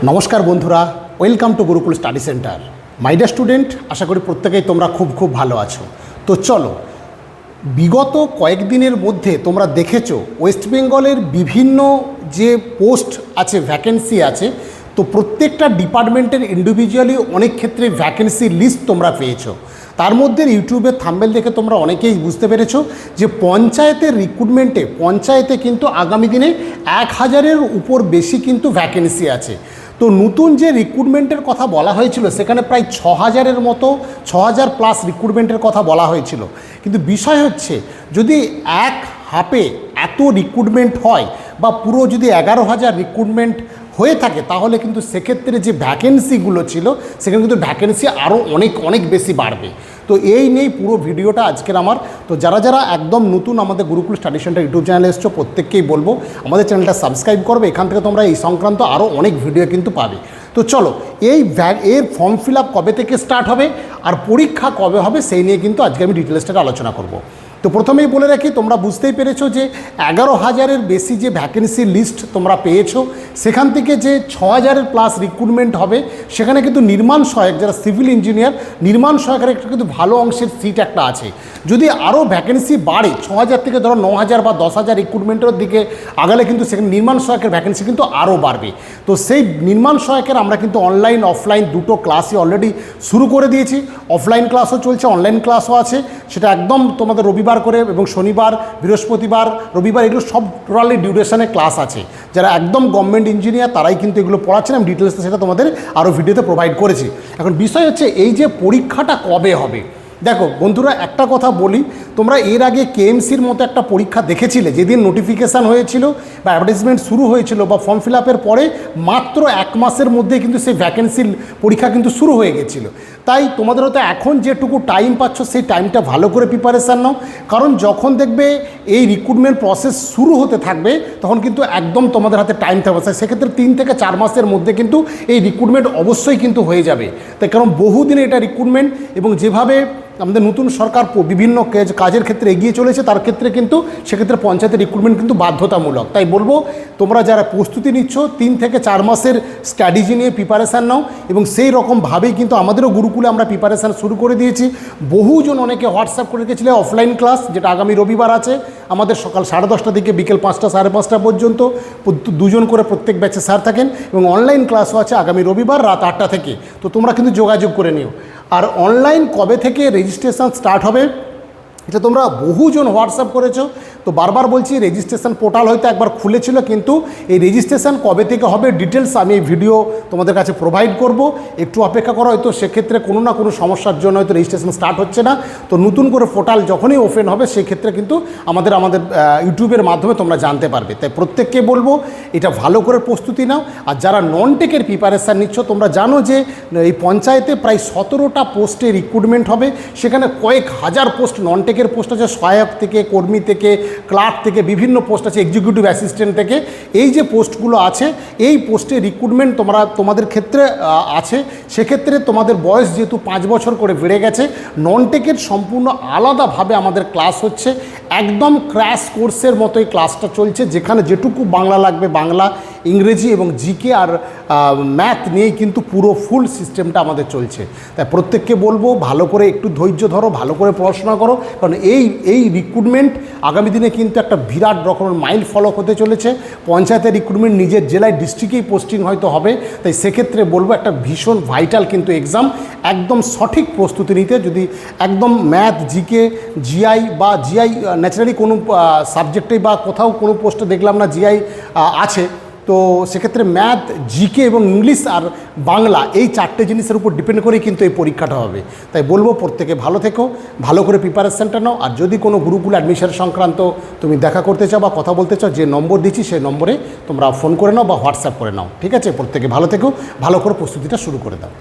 নমস্কার বন্ধুরা, welcome to Gurukul study centre. My dear student, আশা করি প্রত্যেকেই তোমরা খুব ভালো আছো। তো চলো, বিগত কয়েকদিনের মধ্যে তোমরা দেখেছো ওয়েস্ট বেঙ্গলের বিভিন্ন যে পোস্ট আছে, ভ্যাকেন্সি আছে, তো প্রত্যেকটা ডিপার্টমেন্টের ইন্ডিভিজুয়ালি অনেক ক্ষেত্রে ভ্যাকেন্সি লিস্ট তোমরা পেয়েছো। তার মধ্যে ইউটিউবের থাম্বনেল দেখে তোমরা অনেকেই বুঝতে পেরেছো যে পঞ্চায়েতের রিক্রুটমেন্টে পঞ্চায়েতে কিন্তু আগামী দিনে 1000-এর উপর বেশি কিন্তু ভ্যাকেন্সি আছে। তো নতুন যে রিক্রুটমেন্টের কথা বলা হয়েছিল সেখানে প্রায় 6000-এর মতো 6000+ রিক্রুটমেন্টের কথা বলা হয়েছিল। কিন্তু বিষয় হচ্ছে, যদি এক হাফে এত রিক্রুটমেন্ট হয় বা পুরো যদি 11,000 রিক্রুটমেন্ট হয়ে থাকে, তাহলে কিন্তু সেক্ষেত্রে যে ভ্যাকেন্সিগুলো ছিল সেখানে কিন্তু ভ্যাকেন্সি আরও অনেক বেশি বাড়বে। তো এই নিয়েই পুরো ভিডিওটা আজকের আমার। তো যারা একদম নতুন আমাদের গুরুকুল স্টাডি সেন্টার ইউটিউব চ্যানেলে এসছো, প্রত্যেককেই বলবো আমাদের চ্যানেলটা সাবস্ক্রাইব করবে। এখান থেকে তোমরা এই সংক্রান্ত আরও অনেক ভিডিও কিন্তু পাবে। তো চলো, এর ফর্ম ফিল আপ কবে থেকে স্টার্ট হবে আর পরীক্ষা কবে হবে সেই নিয়ে কিন্তু আজকে আমি ডিটেলসটা আলোচনা করব। তো প্রথমেই বলে রাখি, তোমরা বুঝতেই পেরেছো যে 11,000-এর বেশি যে ভ্যাকেন্সি লিস্ট তোমরা পেয়েছো, সেখান থেকে যে 6000+ রিক্রুটমেন্ট হবে, সেখানে কিন্তু নির্মাণ সহায়ক, যারা সিভিল ইঞ্জিনিয়ার, নির্মাণ সহায়কের একটা কিন্তু ভালো অংশের সিট একটা আছে। যদি আরও ভ্যাকেন্সি বাড়ে, 6000 থেকে ধরো 9000 বা 10,000 রিক্রুটমেন্টের দিকে আগালে কিন্তু সেখানে নির্মাণ সহায়কের ভ্যাকেন্সি কিন্তু আরও বাড়বে। তো সেই নির্মাণ সহায়কের আমরা কিন্তু অনলাইন অফলাইন দুটো ক্লাসই অলরেডি শুরু করে দিয়েছি। অফলাইন ক্লাসও চলছে, অনলাইন ক্লাসও আছে। সেটা একদম তোমাদের রবিবার করে এবং শনিবার, বৃহস্পতিবার, রবিবার এগুলো সব টোটালি ডিউরেশনে ক্লাস আছে। যারা একদম গভর্নমেন্ট ইঞ্জিনিয়ার তারাই কিন্তু এগুলো পড়াচ্ছেন। আমি ডিটেলসটা সেটা তোমাদের আরও ভিডিওতে প্রোভাইড করেছি। এখন বিষয় হচ্ছে, এই যে পরীক্ষাটা কবে হবে। দেখো বন্ধুরা, একটা কথা বলি, তোমরা এর আগে কেএমসির মতো একটা পরীক্ষা দেখেছিলে, যেদিন নোটিফিকেশান হয়েছিল বা অ্যাডভার্টাইজমেন্ট শুরু হয়েছিল বা ফর্ম ফিল আপের পরে মাত্র 1 মাসের মধ্যে কিন্তু সেই ভ্যাকেন্সির পরীক্ষা কিন্তু শুরু হয়ে গেছিলো। তাই তোমাদের হয়তো এখন যেটুকু টাইম পাচ্ছ সেই টাইমটা ভালো করে প্রিপারেশান নাও, কারণ যখন দেখবে এই রিক্রুটমেন্ট প্রসেস শুরু হতে থাকবে তখন কিন্তু একদম তোমাদের হাতে টাইম থাকবে। সেক্ষেত্রে 3 থেকে 4 মাসের মধ্যে কিন্তু এই রিক্রুটমেন্ট অবশ্যই কিন্তু হয়ে যাবে। তাই কারণ বহুদিনে এটা রিক্রুটমেন্ট, এবং যেভাবে আমাদের নতুন সরকার বিভিন্ন কাজের ক্ষেত্রে এগিয়ে চলেছে, তার ক্ষেত্রে কিন্তু সেক্ষেত্রে পঞ্চায়েতের রিক্রুটমেন্ট কিন্তু বাধ্যতামূলক। তাই বলবো, তোমরা যারা প্রস্তুতি নিচ্ছ 3 থেকে 4 মাসের স্ট্র্যাটেজি নিয়ে প্রিপারেশান নাও, এবং সেই রকমভাবেই কিন্তু আমাদেরও গুরুকুলে আমরা প্রিপারেশান শুরু করে দিয়েছি। বহুজন অনেকে হোয়াটসঅ্যাপ করে রেখেছিল অফলাইন ক্লাস, যেটা আগামী রবিবার আছে আমাদের সকাল 10:30 থেকে বিকেল 5টা 5:30 পর্যন্ত, 2জন করে প্রত্যেক ব্যাচে স্যার থাকেন, এবং অনলাইন ক্লাসও আছে আগামী রবিবার রাত 8টা থেকে। তো তোমরা কিন্তু যোগাযোগ করে নিও। আর অনলাইন কবে থেকে রেজিস্ট্রেশন স্টার্ট হবে এটা তোমরা বহুজন হোয়াটসঅ্যাপ করেছো। তো বারবার বলছি, রেজিস্ট্রেশন পোর্টাল হয়তো একবার খুলেছিল, কিন্তু এই রেজিস্ট্রেশন কবে থেকে হবে ডিটেলস আমি এই ভিডিও তোমাদের কাছে প্রোভাইড করব। একটু অপেক্ষা করা, হয়তো সেক্ষেত্রে কোনো না কোনো সমস্যার জন্য হয়তো রেজিস্ট্রেশন স্টার্ট হচ্ছে না। তো নতুন করে পোর্টাল যখনই ওপেন হবে সেক্ষেত্রে কিন্তু আমাদের ইউটিউবের মাধ্যমে তোমরা জানতে পারবে। তাই প্রত্যেককে বলবো, এটা ভালো করে প্রস্তুতি নাও। আর যারা নন টেকের প্রিপারেশান নিচ্ছ, তোমরা জানো যে এই পঞ্চায়েতে প্রায় 17টা পোস্টে রিক্রুটমেন্ট হবে। সেখানে কয়েক হাজার পোস্ট নন টেকের পোস্ট আছে, সহায়ক থেকে, কর্মী থেকে, ক্লার্ক থেকে, বিভিন্ন পোস্ট আছে, এক্সিকিউটিভ অ্যাসিস্ট্যান্ট থেকে। এই যে পোস্টগুলো আছে, এই পোস্টে রিক্রুটমেন্ট তোমাদের ক্ষেত্রে আছে। সেক্ষেত্রে তোমাদের বয়স যেহেতু 5 বছর করে বেড়ে গেছে, নন টেকের সম্পূর্ণ আলাদাভাবে আমাদের ক্লাস হচ্ছে। একদম ক্র্যাশ কোর্সের মতোই ক্লাসটা চলছে, যেখানে যেটুকু বাংলা লাগবে বাংলা, ইংরেজি এবং জিকে আর ম্যাথ নিয়েই কিন্তু পুরো ফুল সিস্টেমটা আমাদের চলছে। তাই প্রত্যেককে বলবো, ভালো করে একটু ধৈর্য ধরো, ভালো করে পড়াশোনা করো, কারণ এই রিক্রুটমেন্ট আগামী দিনে কিন্তু একটা বিরাট রকমের মাইল ফলক হতে চলেছে। পঞ্চায়েতের রিক্রুটমেন্ট নিজের জেলায়, ডিস্ট্রিক্টেই পোস্টিং হয়তো হবে। তাই সেক্ষেত্রে বলবো, একটা ভীষণ ভাইটাল কিন্তু এক্সাম। একদম সঠিক প্রস্তুতি নিতে, যদি একদম ম্যাথ, জিকে, জিআই বা জিআই ন্যাচারালি কোনো সাবজেক্টেই বা কোথাও কোনো পোস্টে দেখলাম না জিআই আছে, তো সেক্ষেত্রে ম্যাথ, জিকে এবং ইংলিশ আর বাংলা, এই 4টে জিনিসের উপর ডিপেন্ড করেই কিন্তু এই পরীক্ষাটা হবে। তাই বলবো, প্রত্যেকে ভালো থেকো, ভালো করে প্রিপারেশানটা নাও। আর যদি কোনো গুরুকুল অ্যাডমিশন সংক্রান্ত তুমি দেখা করতে চাও বা কথা বলতে চাও, যে নম্বর দিচ্ছি সেই নম্বরে তোমরা ফোন করে নাও বা হোয়াটসঅ্যাপ করে নাও। ঠিক আছে, প্রত্যেকে ভালো থেকো, ভালো করে প্রস্তুতিটা শুরু করে দাও।